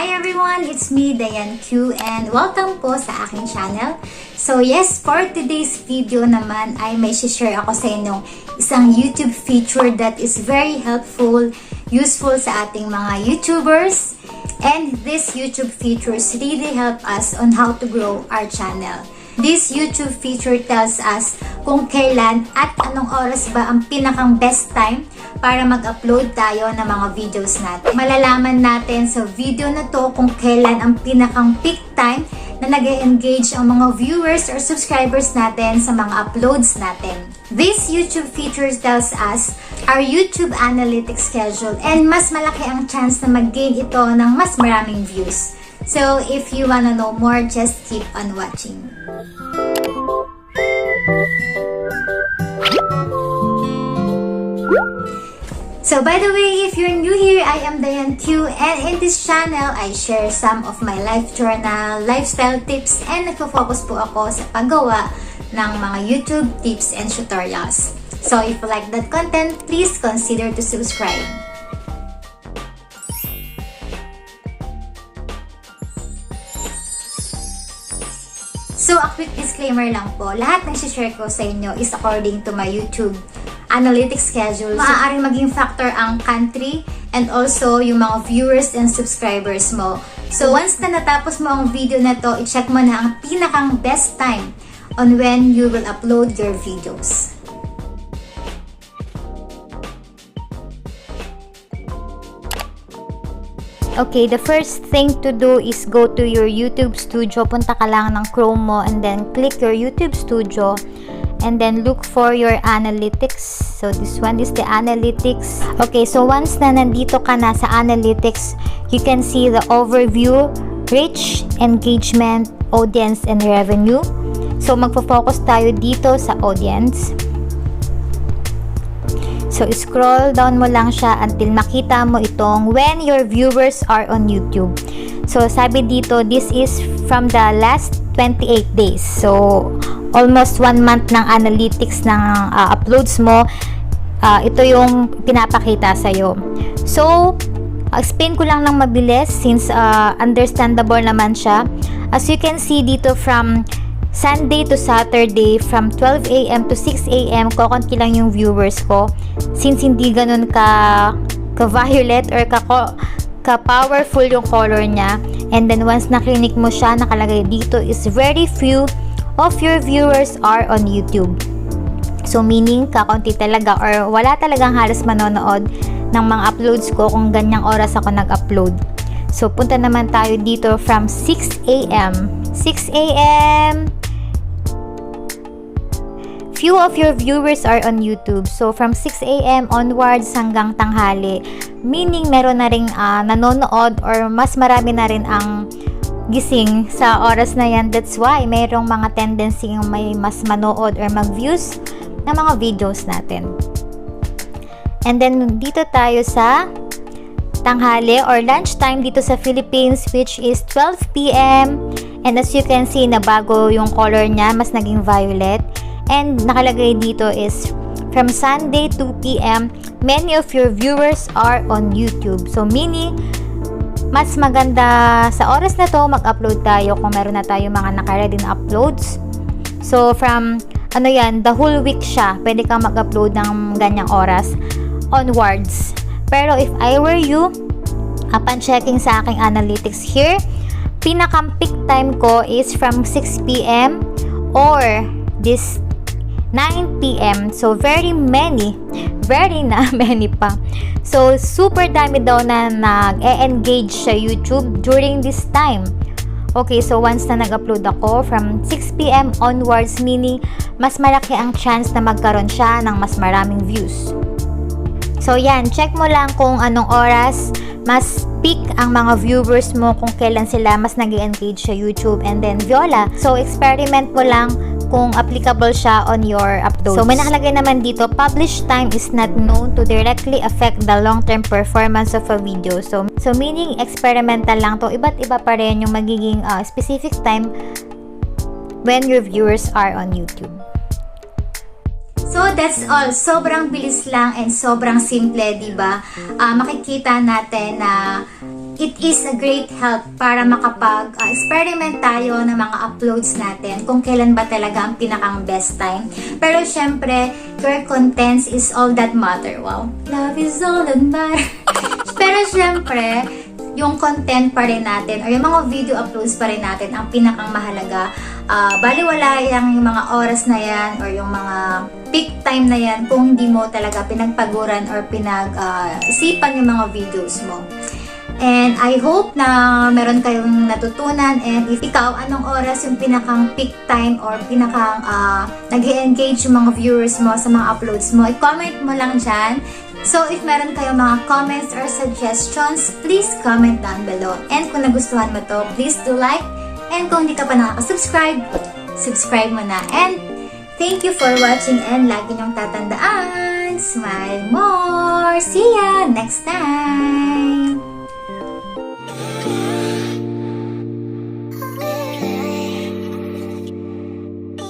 Hi everyone! It's me, DianneQ, and welcome po sa aking channel. So yes, for today's video naman ay may share ako sa inyo isang YouTube feature that is very helpful, useful sa ating mga YouTubers. And these YouTube features really help us on how to grow our channel. This YouTube feature tells us kung kailan at anong oras ba ang pinakang best time para mag-upload tayo ng mga videos natin. Malalaman natin sa video na to kung kailan ang pinakang peak time na nag-engage ang mga viewers or subscribers natin sa mga uploads natin. This YouTube feature tells us our YouTube analytics schedule and mas malaki ang chance na mag-gain ito ng mas maraming views. So, if you wanna know more, just keep on watching. So, by the way, if you're new here, I am DianneQ, and in this channel, I share some of my life journal, lifestyle tips, and nagpo-focus po ako sa paggawa ng mga YouTube tips and tutorials. So, if you like that content, please consider to subscribe. So, a quick disclaimer lang po. Lahat ng share ko sa inyo is according to my YouTube analytics schedule. Maaaring maging factor ang country and also yung mga viewers and subscribers mo. So, once na natapos mo ang video na to, i-check mo na ang pinakang best time on when you will upload your videos. Okay, the first thing to do is go to your YouTube Studio. Punta ka lang ng Chrome mo and then click your YouTube Studio and then look for your analytics. So this one is the analytics. Okay, so once na nandito ka na sa analytics, you can see the overview, reach, engagement, audience, and revenue. So magfo-focus tayo dito sa audience. So, scroll down mo lang siya until makita mo itong when your viewers are on YouTube. So, sabi dito, this is from the last 28 days. So, almost 1 month ng analytics ng uploads mo. Ito yung pinapakita sa'yo. So, explain ko lang ng mabilis since understandable naman siya. As you can see dito from Sunday to Saturday from 12 AM to 6 AM, kokonti lang yung viewers ko. Since hindi ganun ka-violet or ka-powerful yung color niya. And then once naklinik mo siya, nakalagay dito is very few of your viewers are on YouTube. So meaning, kakonti talaga or wala talagang halos manonood ng mga uploads ko kung ganyang oras ako nag-upload. So punta naman tayo dito from 6 AM. 6 AM, few of your viewers are on YouTube. So, from 6 AM onwards hanggang tanghali. Meaning, meron na rin nanonood or mas marami na rin ang gising sa oras na yan. That's why, mayroong mga tendency yung may mas manood or mag-views ng mga videos natin. And then, dito tayo sa tanghali or lunchtime dito sa Philippines, which is 12 PM. And as you can see, nabago yung color niya, mas naging violet. And nakalagay dito is from Sunday 2 PM, many of your viewers are on YouTube. So meaning, mas maganda sa oras na to mag-upload tayo kung meron na tayo mga naka-ready na uploads. So from the whole week siya, pwede kang mag-upload ng ganyang oras onwards. Pero if I were you, upon checking sa aking analytics here, pinakang peak time ko is from 6 PM or this 9 PM. So, very many pa. So, super dami daw na nag-e-engage sa YouTube during this time. Okay, so once na nag-upload ako from 6 PM onwards, meaning mas malaki ang chance na magkaroon siya ng mas maraming views. So, yan. Check mo lang kung anong oras mas peak ang mga viewers mo, kung kailan sila mas nag-engage sa YouTube. And then, Viola. So, experiment mo lang kung applicable siya on your uploads. So, may nakalagay naman dito, publish time is not known to directly affect the long-term performance of a video. So meaning, experimental lang to. Iba't iba pa rin yung magiging specific time when your viewers are on YouTube. So, that's all. Sobrang bilis lang and sobrang simple, diba? Makikita natin na it is a great help para makapag-experiment tayo ng mga uploads natin kung kailan ba talaga ang pinakang best time. Pero syempre, your contents is all that matter. Wow, love is all that matter. Pero syempre, yung content pa rin natin or yung mga video uploads pa rin natin ang pinakang mahalaga. Baliwala yung mga oras na yan or yung mga peak time na yan kung hindi mo talaga pinagpaguran or isipan yung mga videos mo. And I hope na meron kayong natutunan, and if ikaw, anong oras yung pinakang peak time or pinakang nag-engage yung mga viewers mo sa mga uploads mo, i-comment mo lang dyan. So if meron kayong mga comments or suggestions, please comment down below. And kung nagustuhan mo to, please do like. And kung hindi ka pa nakaka-subscribe, subscribe mo na. And thank you for watching, and lagi niyong tatandaan, smile more! See ya next time!